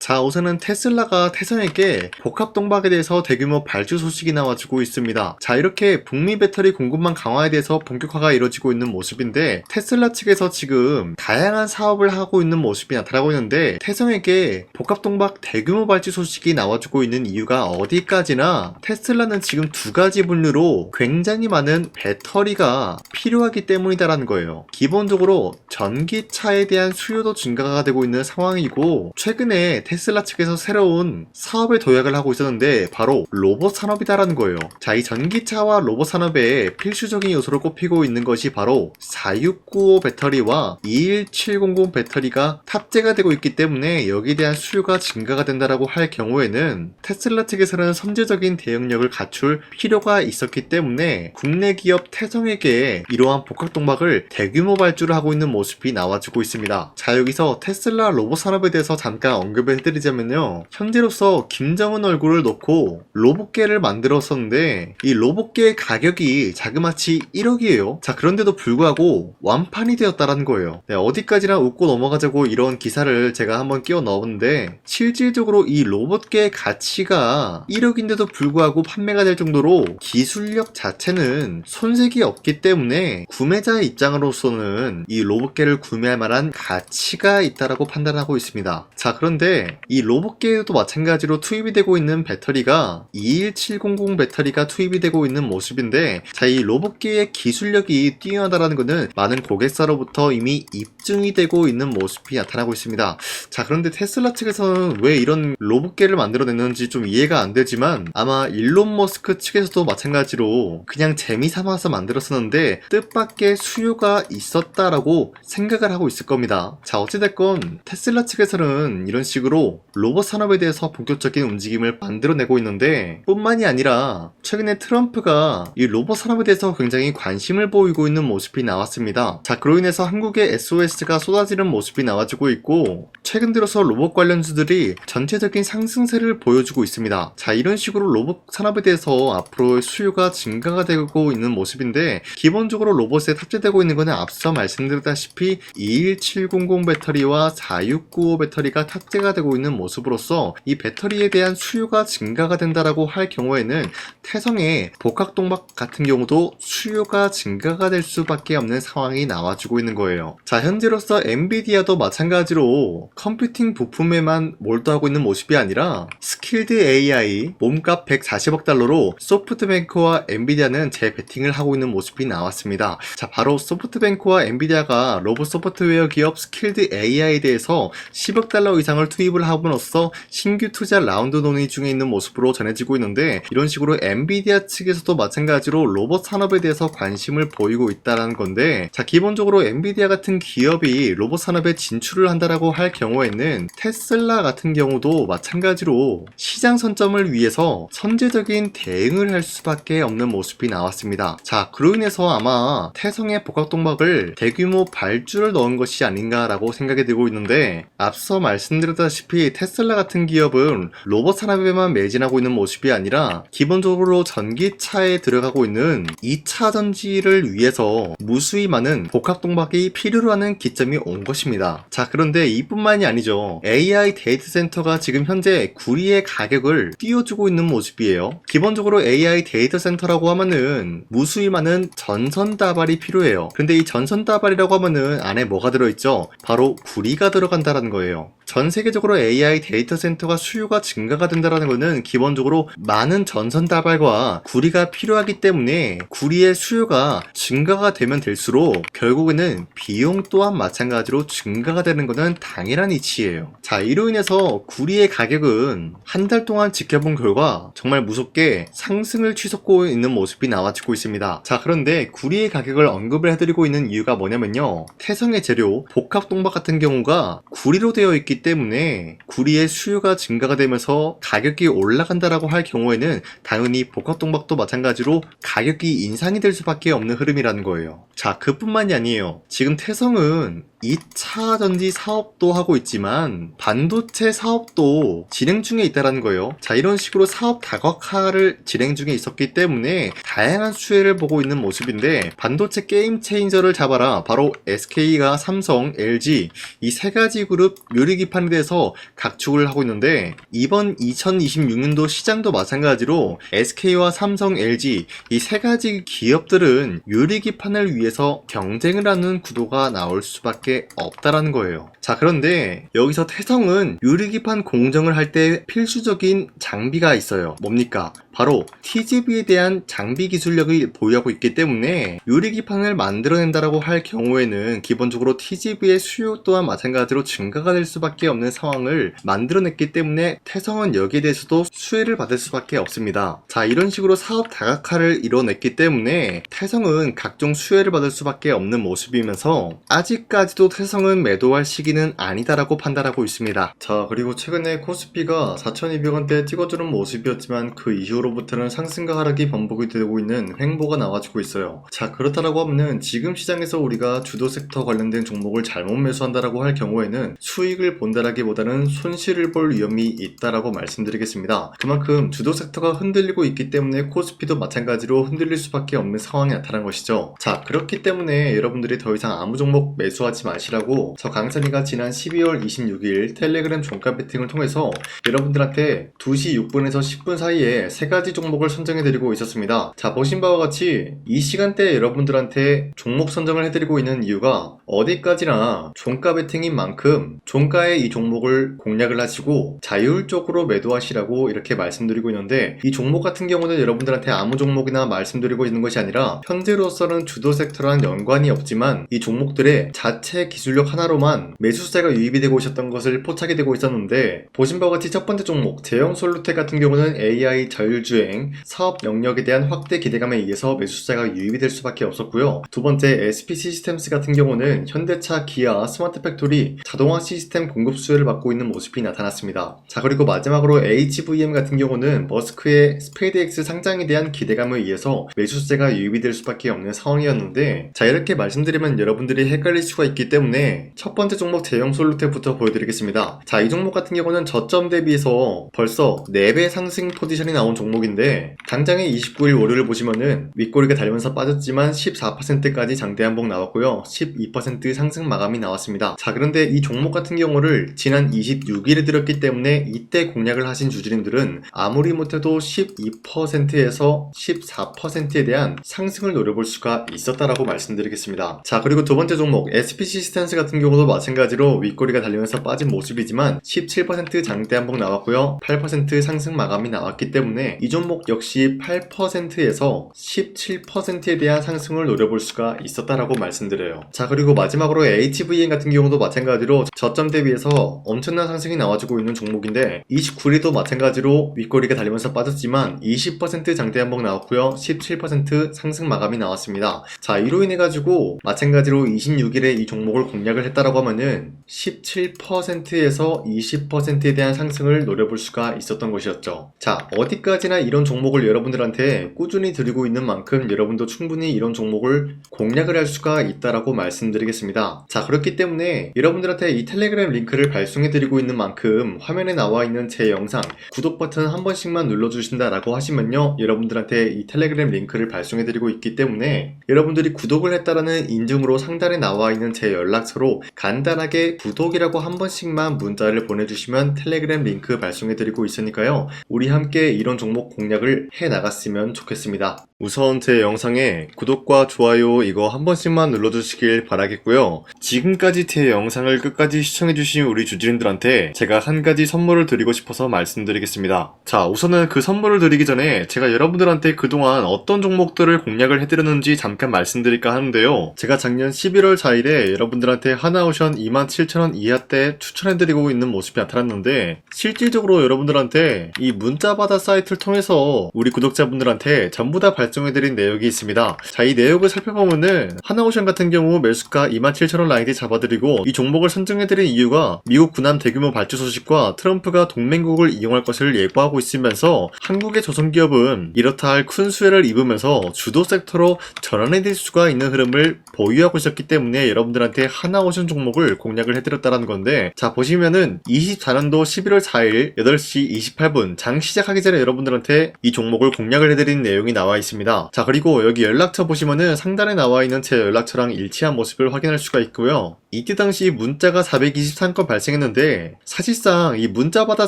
자, 우선은 테슬라가 태성에게 복합동박에 대해서 대규모 발주 소식이 나와주고 있습니다. 자, 이렇게 북미 배터리 공급망 강화에 대해서 본격화가 이루어지고 있는 모습인데, 테슬라 측에서 지금 다양한 사업을 하고 있는 모습이 나타나고 있는데, 태성에게 복합동박 대규모 발주 소식이 나와주고 있는 이유가 어디까지나 테슬라는 지금 두 가지 분류로 굉장히 많은 배터리가 필요하기 때문이다라는 거예요. 기본적으로 전기차에 대한 수요도 증가가 되고 있는 상황이고, 최근에 테슬라 측에서 새로운 사업에 도약을 하고 있었는데 바로 로봇 산업이다라는 거예요. 자, 이 전기차와 로봇 산업의 필수적인 요소로 꼽히고 있는 것이 바로 4695 배터리와 21700 배터리가 탑재가 되고 있기 때문에 여기에 대한 수요가 증가가 된다라고 할 경우에는 테슬라 측에서는 선제적인 대응력을 갖출 필요가 있었기 때문에 국내 기업 태성에게 이러한 복합동박을 대규모 발주를 하고 있는 모습이 나와주고 있습니다. 자, 여기서 테슬라 로봇 산업에 대해서 잠깐 언급을 해드리자면요, 현재로서 김정은 얼굴을 놓고 로봇계를 만들었었는데 이 로봇계의 가격이 자그마치 1억이에요. 자, 그런데도 불구하고 완판이 되었다라는 거예요. 네, 어디까지나 웃고 넘어가자고 이런 기사를 제가 한번 끼워 넣었는데, 실질적으로 이 로봇계의 가치가 1억인데도 불구하고 판매가 될 정도로 기술력 자체는 손색이 없기 때문에 구매자의 입장으로서는 이 로봇계를 구매할 만한 가치가 있다라고 판단하고 있습니다. 자, 그런데 이 로봇계에도 마찬가지로 투입이 되고 있는 배터리가 21700 배터리가 투입이 되고 있는 모습인데, 자, 이 로봇계의 기술력이 뛰어나다라는 것은 많은 고객사로부터 이미 입증이 되고 있는 모습이 나타나고 있습니다. 자, 그런데 테슬라 측에서는 왜 이런 로봇계를 만들어냈는지 좀 이해가 안 되지만, 아마 일론 머스크 측에서도 마찬가지로 그냥 재미삼아서 만들었었는데 뜻밖의 수요가 있었다라고 생각을 하고 있을 겁니다. 자, 어찌됐건 테슬라 측에서는 이런 식으로 로봇 산업에 대해서 본격적인 움직임을 만들어내고 있는데, 뿐만이 아니라 최근에 트럼프가 이 로봇 산업에 대해서 굉장히 관심을 보이고 있는 모습이 나왔습니다. 자, 그로 인해서 한국의 SOS가 쏟아지는 모습이 나와주고 있고, 최근 들어서 로봇 관련주들이 전체적인 상승세를 보여주고 있습니다. 자, 이런 식으로 로봇 산업에 대해서 앞으로 수요가 증가가 되고 있는 모습인데, 기본적으로 로봇에 탑재되고 있는 것은 앞서 말씀드렸다시피 21700 배터리와 4695 배터리가 탑재가 되고 있는 모습으로서 이 배터리에 대한 수요가 증가가 된다라고 할 경우에는 태성의 복합동박 같은 경우도 수요가 증가가 될 수밖에 없는 상황이 나와주고 있는 거예요. 자, 현재로서 엔비디아도 마찬가지로 컴퓨팅 부품에만 몰두하고 있는 모습이 아니라 스킬드 AI 몸값 140억 달러로 소프트뱅크와 엔비디아는 재배팅을 하고 있는 모습이 나왔습니다. 자, 바로 소프트뱅크와 엔비디아가 로봇 소프트웨어 기업 스킬드 AI에 대해서 10억 달러 이상을 투입을 함으로써 신규 투자 라운드 논의 중에 있는 모습으로 전해지고 있는데, 이런 식으로 엔비디아 측에서도 마찬가지로 로봇 산업에 대해서 관심을 보이고 있다는 건데, 자, 기본적으로 엔비디아 같은 기업이 로봇 산업에 진출을 한다라고 할 경우에는 테슬라 같은 경우도 마찬가지로 시장 선점을 위해서 선제적인 대응을 할 수밖에 없는 모습이 나왔습니다. 자, 그로 인해서 아마 태성의 복합동박을 대규모 발주를 넣은 것이 아닌가라고 생각이 들고 있는데, 앞서 말씀드렸다시피 테슬라 같은 기업은 로봇 산업에만 매진하고 있는 모습이 아니라 기본적으로 전기차에 들어가고 있는 2차 전지를 위해서 무수히 많은 복합동박이 필요로 하는 기점이 온 것입니다. 자, 그런데 이뿐만이 아니죠. AI 데이터 센터가 지금 현재 구리의 가격을 띄워주고 있는 모습이에요. 기본적으로 AI 데이터 센터라고 하면은 무수히 많은 전선 다발이 필요해요. 근데 이 전선 다발이라고 하면은 안에 뭐가 들어있죠? 바로 구리가 들어간다는 거예요. 전 세계적으로 AI 데이터 센터가 수요가 증가가 된다는 것은 기본적으로 많은 전선 다발과 구리가 필요하기 때문에 구리의 수요가 증가가 되면 될수록 결국에는 비용 또한 마찬가지로 증가가 되는 것은 당연한 이치예요. 자, 이로 인해서 구리의 가격은 한 달 동안 지켜본 결과 정말 무섭게 상승을 취소하고 있는 모습이 나와지고 있습니다. 자, 그런데 구리의 가격을 언급을 해드리고 있는 이유가 뭐냐면요, 태성의 재료 복합동박 같은 경우가 구리로 되어 있기 때문에 구리의 수요가 증가가 되면서 가격이 올라간다라고 할 경우에는 당연히 복합동박도 마찬가지로 가격이 인상이 될 수밖에 없는 흐름이라는 거예요. 자, 그뿐만이 아니에요. 지금 태성은 2차 전지 사업도 하고 있지만 반도체 사업도 진행 중에 있다라는 거예요. 자, 이런 식으로 사업 다각화를 진행 중에 있었기 때문에 다양한 수혜를 보고 있는 모습인데, 반도체 게임 체인저를 잡아라, 바로 SK가 삼성, LG 이 세 가지 그룹 유리기판에 대해서 각축을 하고 있는데, 이번 2026년도 시장도 마찬가지로 SK와 삼성, LG 이 세 가지 기업들은 유리기판을 위해서 경쟁을 하는 구도가 나올 수밖에 없다라는 거예요. 자, 그런데 여기서 태성은 유리기판 공정을 할 때 필수적인 장비가 있어요. 뭡니까? 바로 TGV에 대한 장비 기술력을 보유하고 있기 때문에 유리기판을 만들어낸다라고 할 경우에는 기본적으로 TGV의 수요 또한 마찬가지로 증가가 될 수밖에 없는 상황을 만들어냈기 때문에 태성은 여기에 대해서도 수혜를 받을 수밖에 없습니다. 자, 이런 식으로 사업 다각화를 이뤄냈기 때문에 태성은 각종 수혜를 받을 수밖에 없는 모습이면서 아직까지도 태성은 매도할 시기는 아니다라고 판단하고 있습니다. 자, 그리고 최근에 코스피가 4,200원대에 찍어주는 모습이었지만 그 이후로부터는 상승과 하락이 반복이 되고 있는 횡보가 나와주고 있어요. 자, 그렇다라고 하면은 지금 시장에서 우리가 주도 섹터 관련된 종목을 잘못 매수한다라고 할 경우에는 수익을 본다라기보다는 손실을 볼 위험이 있다라고 말씀드리겠습니다. 그만큼 주도 섹터가 흔들리고 있기 때문에 코스피도 마찬가지로 흔들릴 수밖에 없는 상황이 나타난 것이죠. 자, 그렇기 때문에 여러분들이 더 이상 아무 종목 매수하지 마시라고 저 강산이가 지난 12월 26일 텔레그램 종가 배팅을 통해서 여러분들한테 2시 6분에서 10분 사이에 세 가지 종목을 선정해드리고 있었습니다. 자, 보신 바와 같이 이 시간대에 여러분들한테 종목 선정을 해드리고 있는 이유가 어디까지나 종가 배팅인 만큼 종가의 이 종목을 공략을 하시고 자율적으로 매도하시라고 이렇게 말씀드리고 있는데, 이 종목 같은 경우는 여러분들한테 아무 종목이나 말씀드리고 있는 것이 아니라 현재로서는 주도 섹터랑 연관이 없지만 이 종목들의 자체 기술력 하나로만 매수세가 유입이 되고 있었던 것을 포착이 되고 있었는데, 보신 바와 같이 첫 번째 종목 제형솔루텍 같은 경우는 AI 자율주행 사업 영역에 대한 확대 기대감에 의해서 매수세가 유입이 될 수밖에 없었고요. 두 번째 SP 시스템스 같은 경우는 현대차, 기아, 스마트 팩토리 자동화 시스템 공급 수요를 받고 있는 모습이 나타났습니다. 자, 그리고 마지막으로 HVM 같은 경우는 머스크의 스페이드X 상장에 대한 기대감에 의해서 매수세가 유입이 될 수밖에 없는 상황이었는데, 자, 이렇게 말씀드리면 여러분들이 헷갈릴 수가 있기 때문에 첫 번째 종목 제형솔루텍부터 보여드리겠습니다. 자, 이 종목 같은 경우는 저점 대비해서 벌써 4배 상승 포지션이 나온 종목인데, 당장의 29일 월요일 보시면은 윗꼬리가 달면서 빠졌지만 14%까지 장대 한봉 나왔고요. 12% 상승 마감이 나왔습니다. 자, 그런데 이 종목 같은 경우를 지난 26일에 들었기 때문에 이때 공략을 하신 주주님들은 아무리 못해도 12%에서 14%에 대한 상승을 노려볼 수가 있었다라고 말씀드리겠습니다. 자, 그리고 두 번째 종목 SP 시스템스 같은 경우도 마찬가지로 윗꼬리가 달리면서 빠진 모습이지만 17% 장대 한봉 나왔고요. 8% 상승 마감이 나왔기 때문에 이 종목 역시 8%에서 17%에 대한 상승을 노려볼 수가 있었다라고 말씀드려요. 자, 그리고 마지막으로 HVM 같은 경우도 마찬가지로 저점 대비해서 엄청난 상승이 나와주고 있는 종목인데, 29일도 마찬가지로 윗꼬리가 달리면서 빠졌지만 20% 장대 한봉 나왔고요. 17% 상승 마감이 나왔습니다. 자, 이로 인해 가지고 마찬가지로 26일에 이 종목을 공략을 했다라고 하면은 17%에서 20%에 대한 상승을 노려볼 수가 있었던 것이었죠. 자, 어디까지나 이런 종목을 여러분들한테 꾸준히 드리고 있는 만큼 여러분도 충분히 이런 종목을 공략을 할 수가 있다라고 말씀드리겠습니다. 자, 그렇기 때문에 여러분들한테 이 텔레그램 링크를 발송해 드리고 있는 만큼 화면에 나와 있는 제 영상 구독 버튼 한 번씩만 눌러주신다라고 하시면요, 여러분들한테 이 텔레그램 링크를 발송해 드리고 있기 때문에 여러분들이 구독을 했다라는 인증으로 상단에 나와 있는 제 연락처로 간단하게 구독이라고 한 번씩만 문자를 보내주시면 텔레그램 링크 발송해 드리고 있으니까요, 우리 함께 이런 종목 공략을 해 나갔으면 좋겠습니다. 우선 제 영상에 구독과 좋아요 이거 한 번씩만 눌러주시길 바라겠고요. 지금까지 제 영상을 끝까지 시청해주신 우리 주주님들한테 제가 한 가지 선물을 드리고 싶어서 말씀드리겠습니다. 자, 우선은 그 선물을 드리기 전에 제가 여러분들한테 그동안 어떤 종목들을 공략을 해드렸는지 잠깐 말씀드릴까 하는데요. 제가 작년 11월 4일에 여러분들한테 하나오션 27,000원 이하대 추천해드리고 있는 모습이 나타났는데, 실질적으로 여러분들한테 이 문자바다 사이트를 통해서 우리 구독자분들한테 전부 다 발송해드린 내역이 있습니다. 자, 이 내역을 살펴보면은 하나오션 같은 경우 매수가 27,000원 라인에 잡아드리고, 이 종목을 선정해드린 이유가 미국 군함 대규모 발주 소식과 트럼프가 동맹국을 이용할 것을 예고하고 있으면서 한국의 조선기업은 이렇다 할 큰 수혜를 입으면서 주도 섹터로 전환해질 수가 있는 흐름을 보유하고 있었기 때문에 여러분들한테 여러분들한테 하나오션 종목을 공략을 해드렸다는 건데, 자 보시면은 24년도 11월 4일 8시 28분 장 시작하기 전에 여러분들한테 이 종목을 공략을 해드린 내용이 나와 있습니다. 자 그리고 여기 연락처 보시면은 상단에 나와 있는 제 연락처랑 일치한 모습을 확인할 수가 있고요. 이때 당시 문자가 423건 발생했는데, 사실상 이 문자받아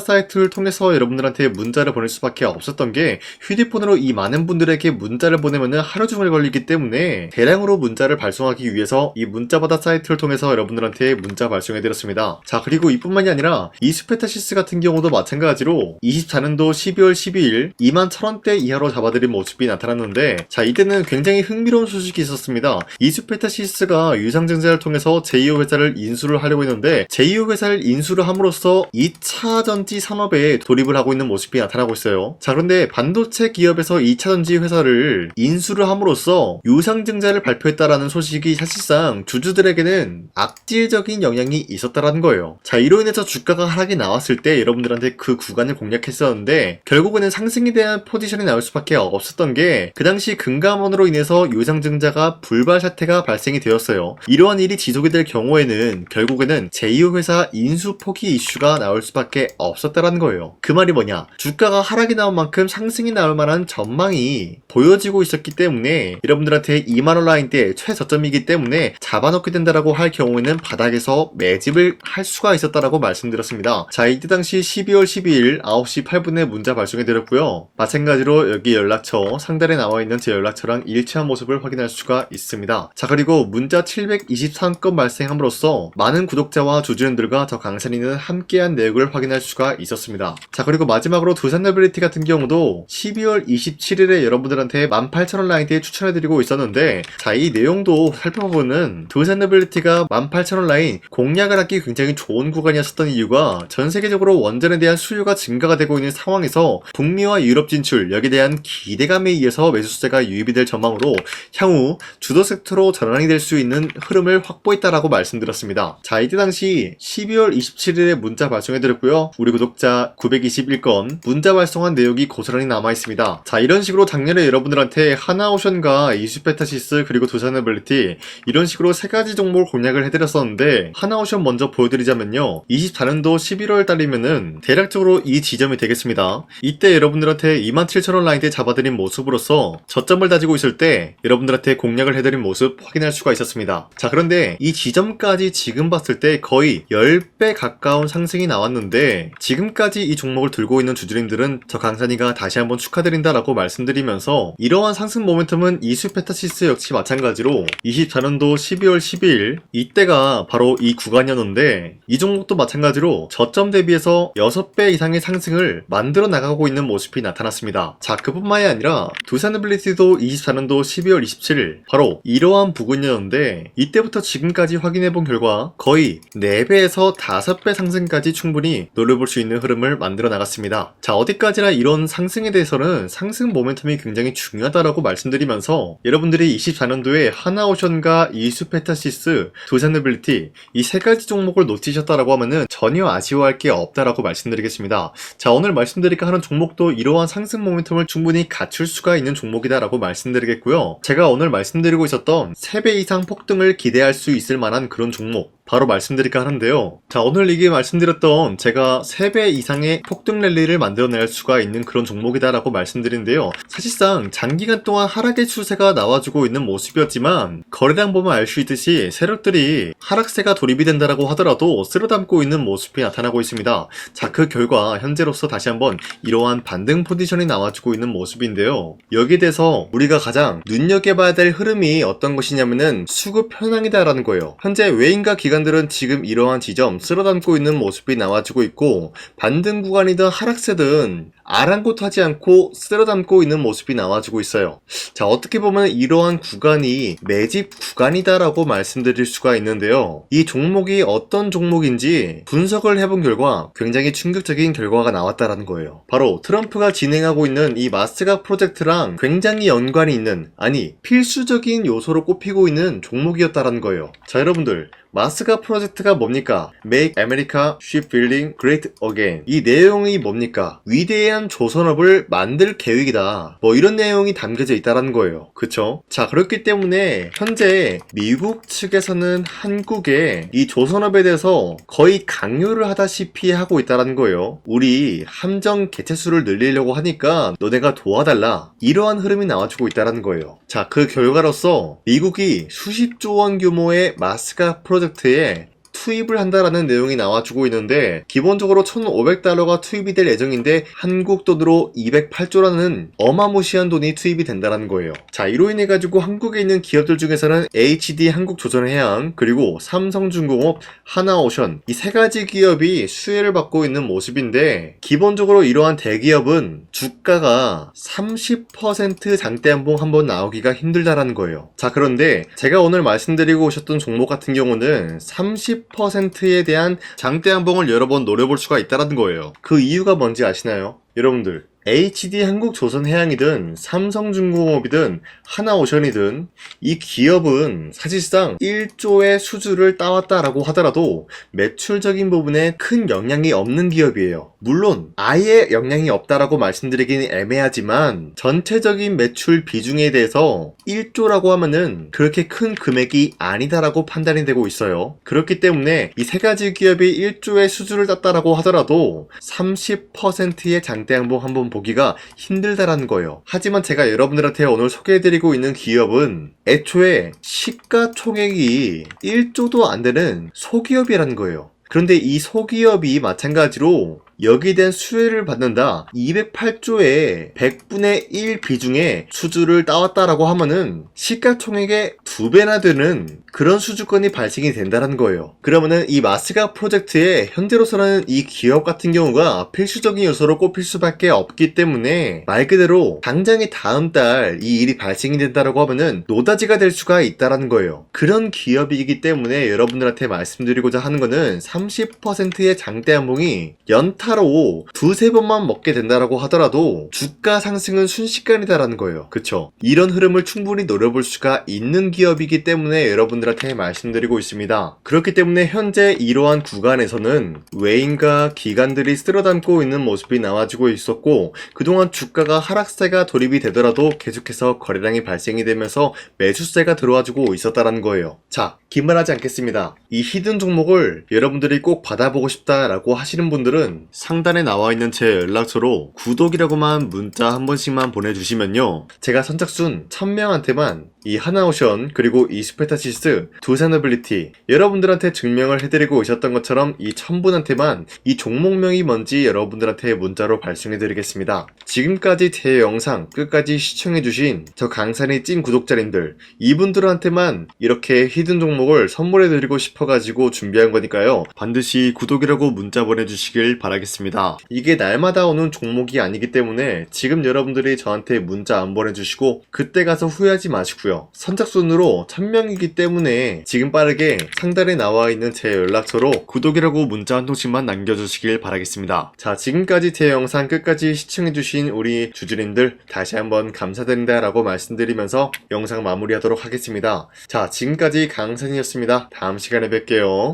사이트를 통해서 여러분들한테 문자를 보낼 수밖에 없었던 게, 휴대폰으로 이 많은 분들에게 문자를 보내면은 하루 종일 걸리기 때문에 대량으로 문자를 발송하기 위해서 이 문자받아 사이트를 통해서 여러분들한테 문자 발송해드렸습니다. 자 그리고 이뿐만이 아니라 이수페타시스 같은 경우도 마찬가지로 24년도 12월 12일 21,000원대 이하로 잡아드린 모습이 나타났는데, 자 이때는 굉장히 흥미로운 소식이 있었습니다. 이수페타시스가 유상증자를 통해서 제2호 회사를 인수를 하려고 했는데, 제2호 회사를 인수를 함으로써 2차전지 산업에 돌입을 하고 있는 모습이 나타나고 있어요. 자 그런데 반도체 기업에서 2차전지 회사를 인수를 함으로써 유상증자를 발표했다라는 소식이 사실상 주주들에게는 악질적인 영향이 있었다라는 거예요. 자 이로 인해서 주가가 하락이 나왔을 때 여러분들한테 그 구간을 공략했었는데, 결국에는 상승에 대한 포지션이 나올 수밖에 없었던 게, 그 당시 금감원으로 인해서 유상증자가 불발 사태가 발생이 되었어요. 이러한 일이 지속이 될 경우에는 결국에는 제2호 회사 인수 포기 이슈가 나올 수밖에 없었다라는 거예요. 그 말이 뭐냐, 주가가 하락이 나온 만큼 상승이 나올 만한 전망이 보여지고 있었기 때문에 여러분들한테 2만원 라인대 최저점이기 때문에 잡아놓게 된다라고 할 경우에는 바닥에서 매집을 할 수가 있었다라고 말씀드렸습니다. 자 이때 당시 12월 12일 9시 8분에 문자 발송해드렸고요. 마찬가지로 여기 연락처 상단에 나와있는 제 연락처랑 일치한 모습을 확인할 수가 있습니다. 자 그리고 문자 723건 발생함으로써 많은 구독자와 주주님들과 저 강산이는 함께한 내역을 확인할 수가 있었습니다. 자 그리고 마지막으로 두산노빌리티 같은 경우도 12월 27일에 여러분들한테 18,000원 라인대에 추천해드리고 있었는데, 자 이 내용도 살펴보면은 두산노빌리티가 18,000원 라인 공략을 하기 굉장히 좋은 구간이었었던 이유가, 전 세계적으로 원전에 대한 수요가 증가가 되고 있는 상황에서 북미와 유럽 진출, 여기에 대한 기대감에 의해서 매수세가 유입이 될 전망으로 향후 주도 섹터로 전환이 될 수 있는 흐름을 확보했다라고 말씀드렸습니다. 자 이때 당시 12월 27일에 문자 발송해드렸고요. 우리 구독자 921건 문자 발송한 내용이 고스란히 남아있습니다. 자 이런 식으로 작년에 여러분들한테 하나오션과 이수페타시스 그리고 두산노빌리티 이런 식으로 세 가지 종목을 공략을 해드렸었는데, 하나오션 먼저 보여드리자면요, 24년도 11월 달이면은 대략적으로 이 지점이 되겠습니다. 이때 여러분들한테 27,000원 라인대 잡아드린 모습으로서 저점을 다지고 있을 때 여러분들한테 공략을 해드린 모습 확인할 수가 있었습니다. 자 그런데 이 지점까지 지금 봤을 때 거의 10배 가까운 상승이 나왔는데, 지금까지 이 종목을 들고 있는 주주님들은 저 강산이가 다시 한번 축하드린다라고 말씀드리면서, 이러한 상승 모멘텀은 이수페타시스 역시 마찬가지로 24년도 12월 12일 이때가 바로 이 구간이었는데, 이 종목도 마찬가지로 저점 대비해서 6배 이상의 상승을 만들어 나가고 있는 모습이 나타났습니다. 자 그뿐만이 아니라 두산노빌리티도 24년도 12월 27일 바로 이러한 부근이었는데, 이때부터 지금까지 확인해본 결과 거의 4배에서 5배 상승까지 충분히 노려볼 수 있는 흐름을 만들어 나갔습니다. 자 어디까지나 이런 상승에 대해서는 상승 모멘텀이 굉장히 중요하다라고 말씀드리면서, 여러분들이 24년도에 하나오션과 이수페타시스, 두산노빌리티 이 세 가지 종목을 놓치셨다라고 하면은 전혀 아쉬워할 게 없다라고 말씀드리겠습니다. 자 오늘 말씀드릴까 하는 종목도 이러한 상승 모멘텀을 충분히 갖출 수가 있는 종목이다라고 말씀드리겠고요. 제가 오늘 말씀드리고 있었던 3배 이상 폭등을 기대할 수 있을 만한 그런 종목 바로 말씀드릴까 하는데요. 자 오늘 이게 말씀드렸던 제가 3배 이상의 폭등 랠리를 만들어낼 수가 있는 그런 종목이다라고 말씀드리는데요. 사실상 장기간 동안 하락의 추세가 나와주고 있는 모습이었지만, 거래량 보면 알 수 있듯이 세력들이 하락세가 돌입이 된다라고 하더라도 쓸어담고 있는 모습이 나타나고 있습니다. 자 그 결과 현재로서 다시 한번 이러한 반등 포지션이 나와주고 있는 모습인데요. 여기에 대해서 우리가 가장 눈여겨봐야 될 흐름이 어떤 것이냐면은 수급 현황이다라는 거예요. 현재 외인과 기관들은 지금 이러한 지점 쓸어담고 있는 모습이 나와주고 있고, 반등 구간이든 하락세든 아랑곳하지 않고 쓸어담고 있는 모습이 나와주고 있어요. 자 어떻게 보면 이러한 구간이 매집 구간이다라고 말씀드릴 수가 있는데요. 이 종목이 어떤 종목인지 분석을 해본 결과 굉장히 충격적인 결과가 나왔다라는 거예요. 바로 트럼프가 진행하고 있는 이 마스가 프로젝트랑 굉장히 연관이 있는, 아니 필수적인 요소로 꼽히고 있는 종목이었다라는 거예요. 자 여러분들, 마스가 프로젝트가 뭡니까? Make America Shipbuilding Great Again. 이 내용이 뭡니까? 위대한 위대한 조선업을 만들 계획이다. 뭐 이런 내용이 담겨져 있다는 거예요. 그쵸? 자, 그렇기 때문에 현재 미국 측에서는 한국에 이 조선업에 대해서 거의 강요를 하다시피 하고 있다는 거예요. 우리 함정 개체수를 늘리려고 하니까 너네가 도와달라. 이러한 흐름이 나와주고 있다는 거예요. 자, 그 결과로서 미국이 수십조 원 규모의 마스가 프로젝트에 투입을 한다라는 내용이 나와주고 있는데, 기본적으로 1,500달러가 투입이 될 예정인데 한국 돈으로 208조라는 어마무시한 돈이 투입이 된다는 거예요. 자, 이로 인해 가지고 한국에 있는 기업들 중에서는 HD 한국조선해양, 그리고 삼성중공업, 하나오션, 이 세 가지 기업이 수혜를 받고 있는 모습인데, 기본적으로 이러한 대기업은 주가가 30% 장대한봉 한번 나오기가 힘들다라는 거예요. 자, 그런데 제가 오늘 말씀드리고 오셨던 종목 같은 경우는 30%에 대한 장대한봉을 여러 번 노려볼 수가 있다는 거예요. 그 이유가 뭔지 아시나요? 여러분들, HD 한국조선해양이든 삼성중공업이든 하나오션이든 이 기업은 사실상 1조의 수주를 따왔다라고 하더라도 매출적인 부분에 큰 영향이 없는 기업이에요. 물론 아예 영향이 없다라고 말씀드리기는 애매하지만 전체적인 매출 비중에 대해서 1조라고 하면은 그렇게 큰 금액이 아니다라고 판단이 되고 있어요. 그렇기 때문에 이 세 가지 기업이 1조의 수주를 땄다라고 하더라도 30%의 장대양봉 한번 보기가 힘들다라는 거예요. 하지만 제가 여러분들한테 오늘 소개해드리고 있는 기업은 애초에 시가총액이 1조도 안 되는 소기업이라는 거예요. 그런데 이 소기업이 마찬가지로 여기에 대한 수혜를 받는다. 208조의 100분의 1 비중의 수주를 따왔다라고 하면은 시가총액의 2배나 되는 그런 수주권이 발생이 된다는 거예요. 그러면은 이 마스가 프로젝트에 현재로서는 이 기업 같은 경우가 필수적인 요소로 꼽힐 수밖에 없기 때문에 말 그대로 당장에 다음 달 이 일이 발생이 된다라고 하면은 노다지가 될 수가 있다라는 거예요. 그런 기업이기 때문에 여러분들한테 말씀드리고자 하는 거는 30%의 장대한봉이 연타로 두세 번만 먹게 된다라고 하더라도 주가 상승은 순식간이다라는 거예요. 그쵸? 이런 흐름을 충분히 노려볼 수가 있는 기업이기 때문에 여러분들한테 말씀드리고 있습니다. 그렇기 때문에 현재 이러한 구간에서는 외인과 기관들이 쓸어담고 있는 모습이 나와주고 있었고, 그동안 주가가 하락세가 돌입이 되더라도 계속해서 거래량이 발생이 되면서 매수세가 들어와주고 있었다는 거예요. 자, 기만하지 않겠습니다. 이 히든 종목을 여러분들이 꼭 받아보고 싶다라고 하시는 분들은 상단에 나와 있는 제 연락처로 구독이라고만 문자 한 번씩만 보내주시면요, 제가 선착순 1000명한테만 이 하나오션 그리고 이 스페타시스 두산어빌리티 여러분들한테 증명을 해드리고 오셨던 것처럼 이 1000분한테만 이 종목명이 뭔지 여러분들한테 문자로 발송해드리겠습니다. 지금까지 제 영상 끝까지 시청해주신 저 강산이 찐 구독자님들, 이분들한테만 이렇게 히든 종목을 선물해드리고 싶어가지고 준비한 거니까요, 반드시 구독이라고 문자 보내주시길 바라겠습니다. 이게 날마다 오는 종목이 아니기 때문에 지금 여러분들이 저한테 문자 안 보내주시고 그때 가서 후회하지 마시고요, 선착순으로 1000명이기 때문에 지금 빠르게 상단에 나와 있는 제 연락처로 구독이라고 문자 한 통씩만 남겨주시길 바라겠습니다. 자, 지금까지 제 영상 끝까지 시청해주신 우리 주주님들 다시 한번 감사드린다 라고 말씀드리면서 영상 마무리하도록 하겠습니다. 자, 지금까지 강산이었습니다. 다음 시간에 뵐게요.